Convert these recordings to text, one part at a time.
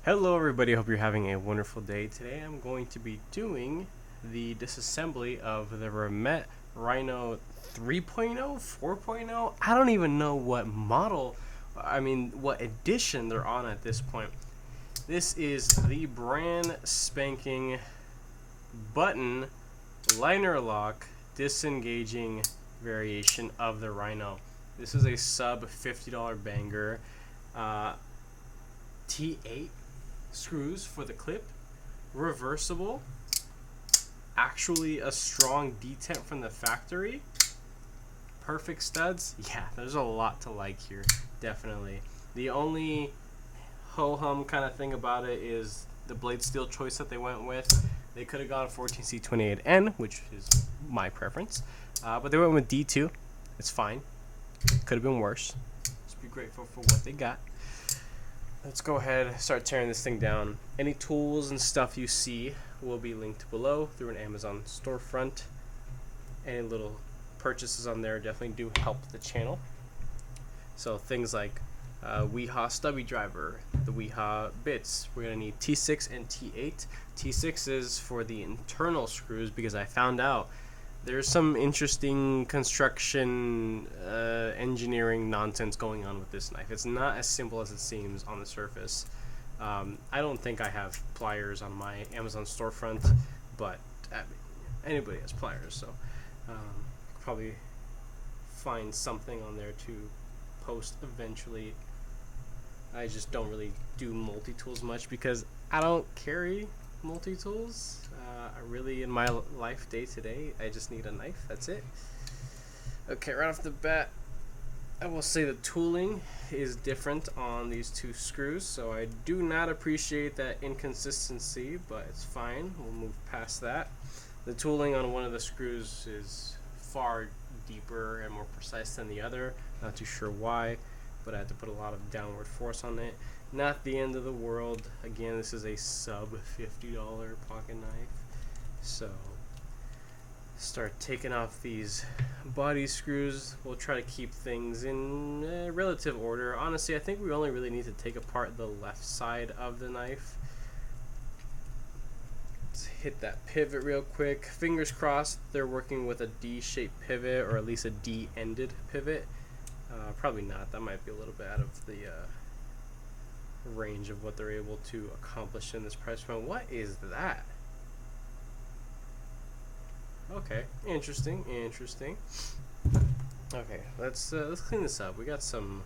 Hello everybody, hope you're having a wonderful day. Today I'm going to be doing the disassembly of the Remette Rhino 3.0, 4.0. I don't even know what model, what edition they're on at this point. This is the brand spanking button liner lock disengaging variation of the Rhino. This is a sub $50 banger. T8 screws for the clip, reversible, actually a strong detent from the factory, perfect studs. Yeah, there's a lot to like here, definitely. The only ho-hum kind of thing about it is the blade steel choice that they went with. They could have gone 14C28N, which is my preference, but they went with D2. It's fine. Could have been worse. Just be grateful for what they got. Let's go ahead and start tearing this thing down. Any tools and stuff you see will be linked below through an Amazon storefront. Any little purchases on there definitely do help the channel. So things like Weehaw stubby driver, the Weehaw bits. We're going to need T6 and T8. T6 is for the internal screws because I found out there's some interesting construction engineering nonsense going on with this knife. It's not as simple as it seems on the surface. I don't think I have pliers on my Amazon storefront, but anybody has pliers, so probably find something on there to post eventually. I just don't really do multi-tools much because I don't carry multi-tools. Really in my life day to day, I just need a knife. That's it. Okay, right off the bat, I will say the tooling is different on these two screws, so I do not appreciate that inconsistency, but it's fine. We'll move past that. The tooling on one of the screws is far deeper and more precise than the other. Not too sure why, but I had to put a lot of downward force on it. Not the end of the world. Again, this is a sub $50 pocket knife. So start taking off these body screws. We'll try to keep things in relative order. Honestly, I think we only really need to take apart the left side of the knife. Let's hit that pivot real quick. Fingers crossed they're working with a D-shaped pivot, or at least a D-ended pivot. Probably not. That might be a little bit out of the range of what they're able to accomplish in this price point. What is that? Okay, interesting. Okay, let's clean this up. We got some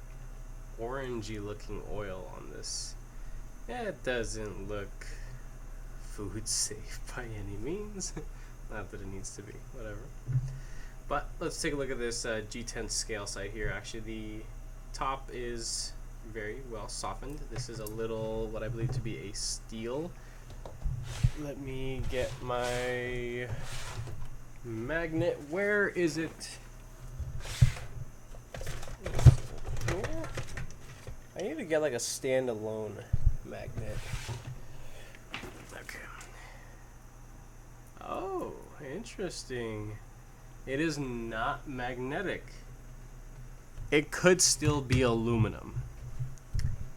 orangey looking oil on this. Yeah, it doesn't look food safe by any means. Not that it needs to be, whatever. But let's take a look at this G10 scale sight here. Actually, the top is very well softened. This is a little, what I believe to be a steel. Let me get my magnet. Where is it? I need to get like a standalone magnet. Okay. Oh, interesting. It is not magnetic. It could still be aluminum.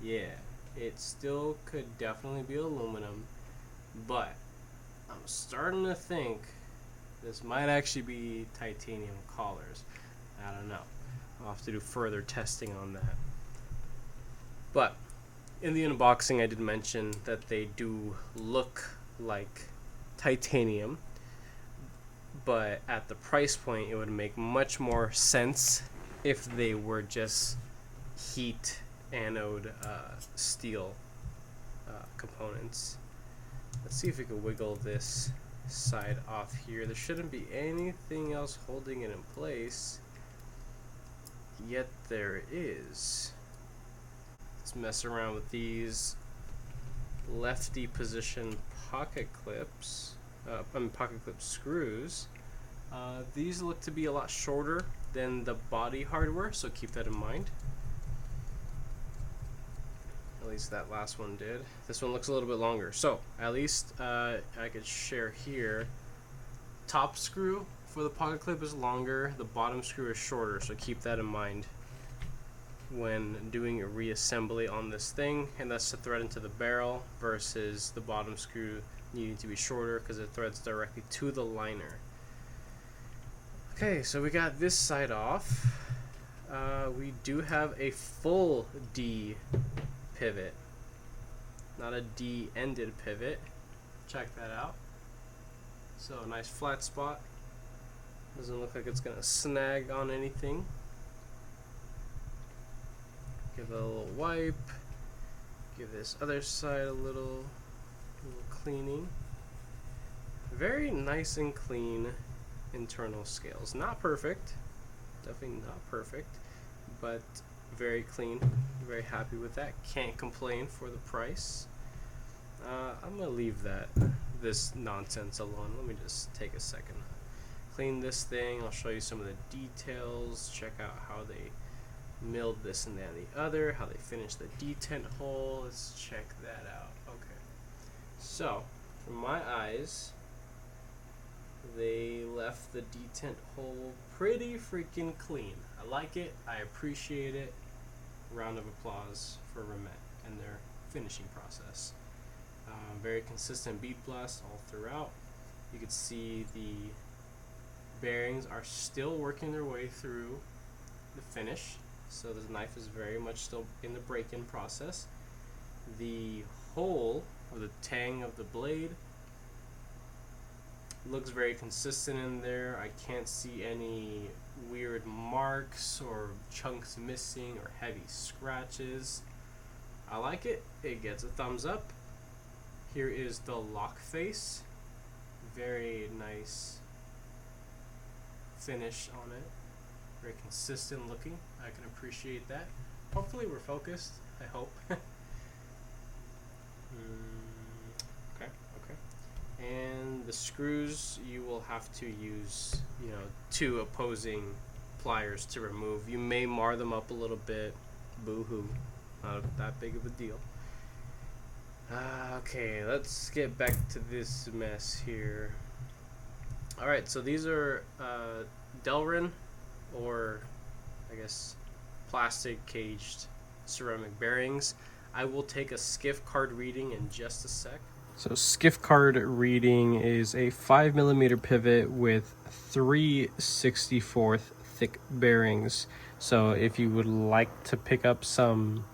Yeah, it still could definitely be aluminum, but I'm starting to think this might actually be titanium collars. I don't know. I'll have to do further testing on that. But in the unboxing, I did mention that they do look like titanium, but at the price point, it would make much more sense if they were just heat anode steel components. Let's see if we can wiggle this side off here. There shouldn't be anything else holding it in place, yet there is. Let's mess around with these lefty position pocket clips, pocket clip screws. These look to be a lot shorter than the body hardware, so keep that in mind. At least that last one did. This one looks a little bit longer, so at least I could share here. Top screw for the pocket clip is longer, the bottom screw is shorter, so keep that in mind. when doing a reassembly on this thing, and that's to thread into the barrel versus the bottom screw needing to be shorter because it threads directly to the liner. Okay, so we got this side off. We do have a full D pivot, not a D-ended pivot. Check that out. So a nice flat spot. Doesn't look like it's gonna snag on anything. Give it a little wipe. Give this other side a little cleaning. Very nice and clean internal scales. Not perfect. Definitely not perfect. But very clean. Very happy with that. Can't complain for the price. I'm going to leave this nonsense alone. Let me just take a second. Clean this thing. I'll show you some of the details. Check out how they milled this and that and the other, how they finished the detent hole. Let's check that out. Okay, so from my eyes, they left the detent hole pretty freaking clean. I like it. I appreciate it. Round of applause for Remette and their finishing process. Very consistent bead blast all throughout. You can see the bearings are still working their way through the finish. So the knife is very much still in the break-in process. The hole, or the tang of the blade, looks very consistent in there. I can't see any weird marks or chunks missing or heavy scratches. I like it. It gets a thumbs up. Here is the lock face. Very nice finish on it. Very consistent looking. I can appreciate that. Hopefully we're focused. I hope. Okay. And the screws, you will have to use, 2 opposing pliers to remove. You may mar them up a little bit. Boo-hoo. Not that big of a deal. Okay, let's get back to this mess here. Alright, so these are Delrin, or I guess plastic caged ceramic bearings. I will take a skiff card reading in just a sec. So skiff card reading is a 5mm pivot with 3/64 thick bearings. So if you would like to pick up some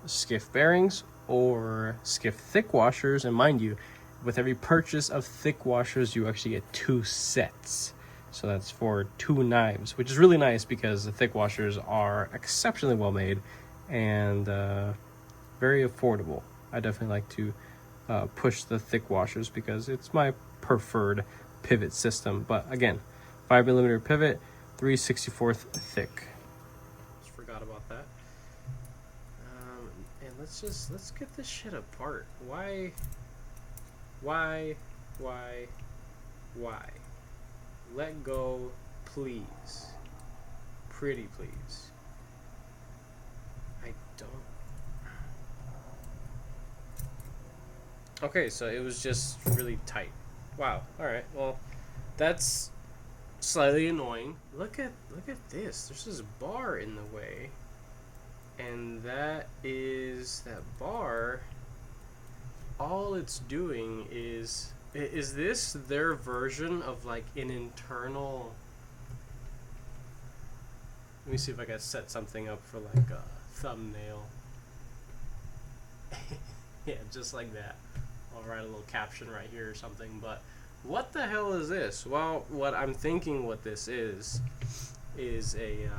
skiff bearings or skiff thick washers, and mind you, with every purchase of thick washers you actually get 2 sets. So that's for 2 knives, which is really nice because the thick washers are exceptionally well made and very affordable. I definitely like to push the thick washers because it's my preferred pivot system. But again, 5mm pivot, 3/64 thick. Just forgot about that. And let's get this shit apart. Why? Let go, please. Pretty please. I don't. Okay, so it was just really tight. Wow. All right. Well, that's slightly annoying. Look at this. There's this bar in the way, and that bar. All it's doing is this their version of like an internal? Let me see if I can set something up for like a thumbnail. Yeah, just like that. I'll write a little caption right here or something. But what the hell is this? Well, what I'm thinking what this is a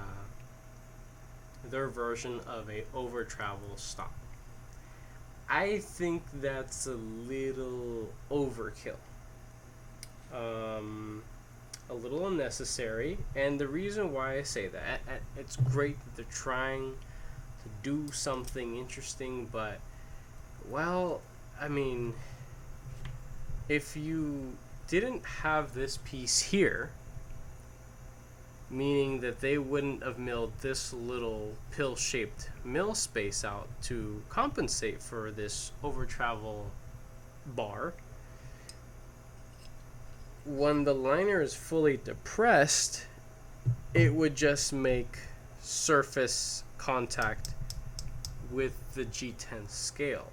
their version of a over travel stop. I think that's a little overkill. A little unnecessary. And the reason why I say that, it's great that they're trying to do something interesting, but, well, I mean, if you didn't have this piece here, meaning that they wouldn't have milled this little pill-shaped mill space out to compensate for this over-travel bar, when the liner is fully depressed, it would just make surface contact with the G10 scale.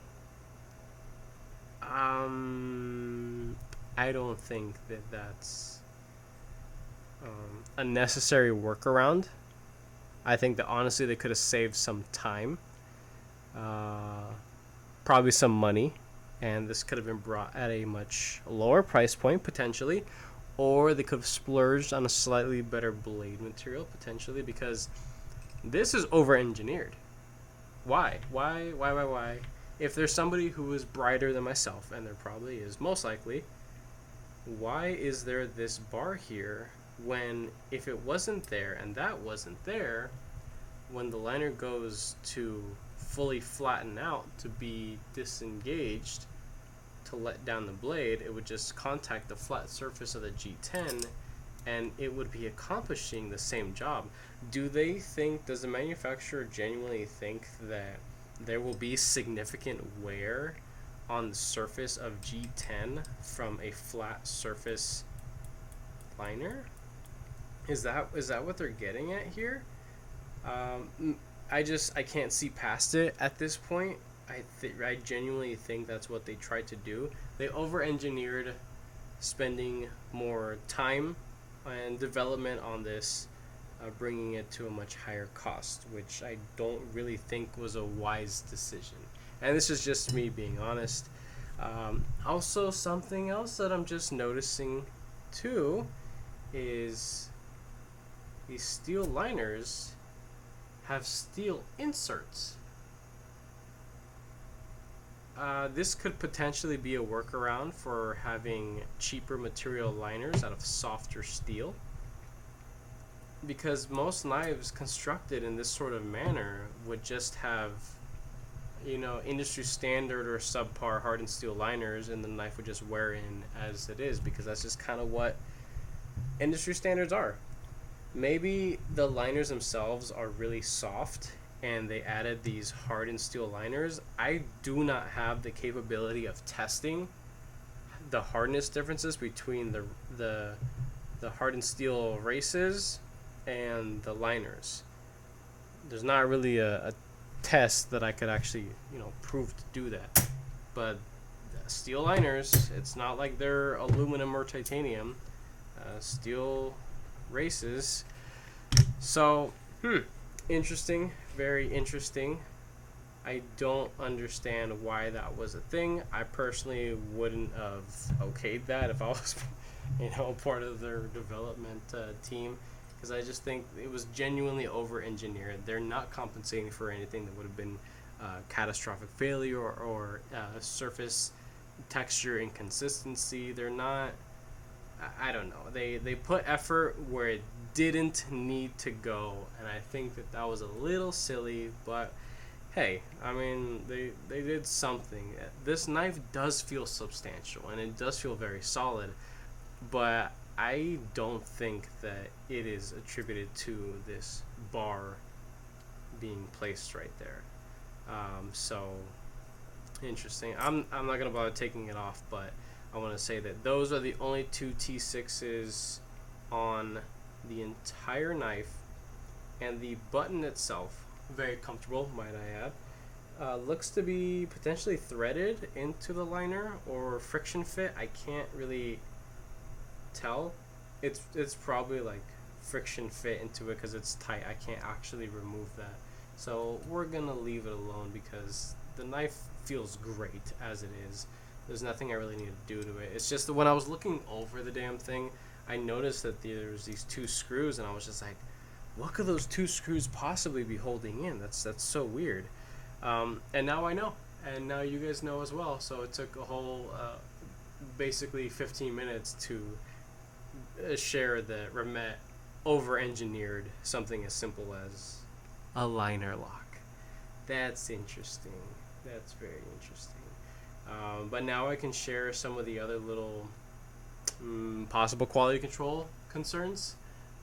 I don't think that that's a necessary workaround. I think that honestly they could have saved some time, probably some money, and this could have been brought at a much lower price point potentially, or they could have splurged on a slightly better blade material potentially, because this is over-engineered. Why? If there's somebody who is brighter than myself, and there probably is, most likely, why is there this bar here when if it wasn't there and that wasn't there, when the liner goes to fully flatten out to be disengaged to let down the blade, it would just contact the flat surface of the G10 and it would be accomplishing the same job. Does the manufacturer genuinely think that there will be significant wear on the surface of G10 from a flat surface liner? Is that what they're getting at here? I can't see past it at this point. I genuinely think that's what they tried to do. They over-engineered spending more time and development on this, bringing it to a much higher cost, which I don't really think was a wise decision. And this is just me being honest. Also, something else that I'm just noticing too is these steel liners have steel inserts. This could potentially be a workaround for having cheaper material liners out of softer steel, because most knives constructed in this sort of manner would just have, industry standard or subpar hardened steel liners, and the knife would just wear in as it is, because that's just kind of what industry standards are. Maybe the liners themselves are really soft and they added these hardened steel liners. I do not have the capability of testing the hardness differences between the hardened steel races and the liners. There's not really a test that I could actually prove to do that. But steel liners, it's not like they're aluminum or titanium. Steel races. So, interesting, very interesting. I don't understand why that was a thing. I personally wouldn't have okayed that if I was, part of their development team, because I just think it was genuinely over-engineered. They're not compensating for anything that would have been catastrophic failure or surface texture inconsistency. They're not. I don't know. They put effort where it didn't need to go, and I think that was a little silly, but hey, I mean, they did something. This knife does feel substantial, and it does feel very solid, but I don't think that it is attributed to this bar being placed right there. So, interesting. I'm not going to bother taking it off, but I want to say that those are the only two T6s on the entire knife, and the button itself, very comfortable, might I add. Looks to be potentially threaded into the liner or friction fit. I can't really tell. It's probably like friction fit into it because it's tight. I can't actually remove that. So we're gonna leave it alone because the knife feels great as it is. There's nothing I really need to do to it. It's just that when I was looking over the damn thing, I noticed that there's these two screws, and I was just like, what could those two screws possibly be holding in? That's so weird. And now I know, and now you guys know as well. So it took a whole basically 15 minutes to share that Remette over-engineered something as simple as a liner lock. That's interesting. That's very interesting. But now I can share some of the other little possible quality control concerns.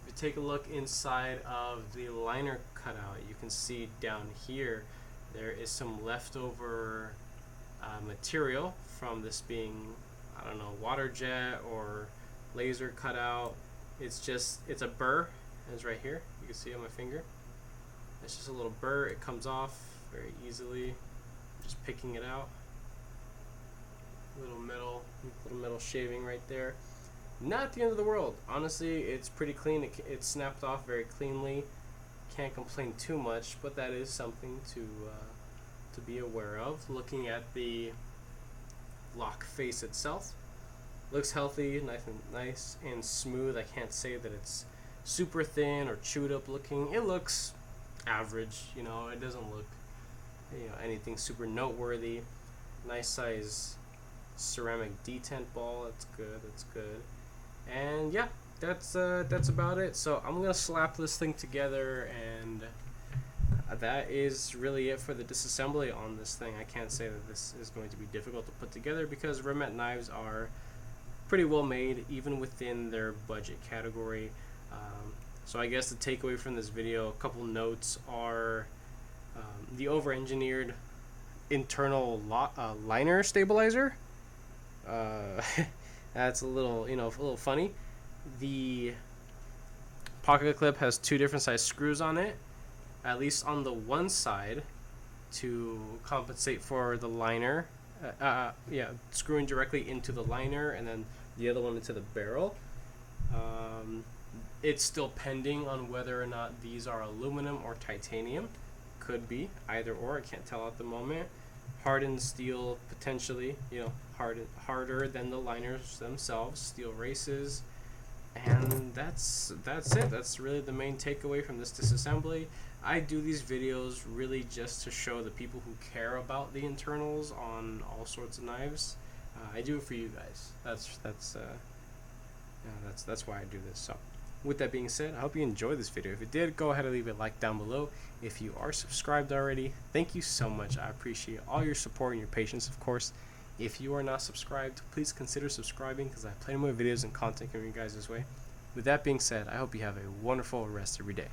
If you take a look inside of the liner cutout, you can see down here there is some leftover material from this being, I don't know, water jet or laser cutout. It's a burr. It's right here. You can see on my finger. It's just a little burr. It comes off very easily. Just picking it out. Little metal shaving right there. Not the end of the world. Honestly, it's pretty clean. It snapped off very cleanly. Can't complain too much, but that is something to be aware of. Looking at the lock face itself, looks healthy, nice and smooth. I can't say that it's super thin or chewed up looking. It looks average. You know, it doesn't look anything super noteworthy. Nice size ceramic detent ball. That's good. That's good. And yeah, that's about it. So I'm gonna slap this thing together, and that is really it for the disassembly on this thing. I can't say that this is going to be difficult to put together because Remette knives are pretty well made, even within their budget category. So I guess the takeaway from this video, a couple notes are the over-engineered internal liner stabilizer. That's a little funny. The pocket clip has two different size screws on it, at least on the one side, to compensate for the liner. Screwing directly into the liner, and then the other one into the barrel. It's still pending on whether or not these are aluminum or titanium. Could be either or. I can't tell at the moment. Hardened steel, potentially, harder than the liners themselves. Steel races, and that's it. That's really the main takeaway from this disassembly. I do these videos really just to show the people who care about the internals on all sorts of knives. I do it for you guys. That's why I do this. So, with that being said, I hope you enjoyed this video. If you did, go ahead and leave a like down below. If you are subscribed already, thank you so much. I appreciate all your support and your patience, of course. If you are not subscribed, please consider subscribing because I have plenty more videos and content coming you guys this way. With that being said, I hope you have a wonderful rest of your day.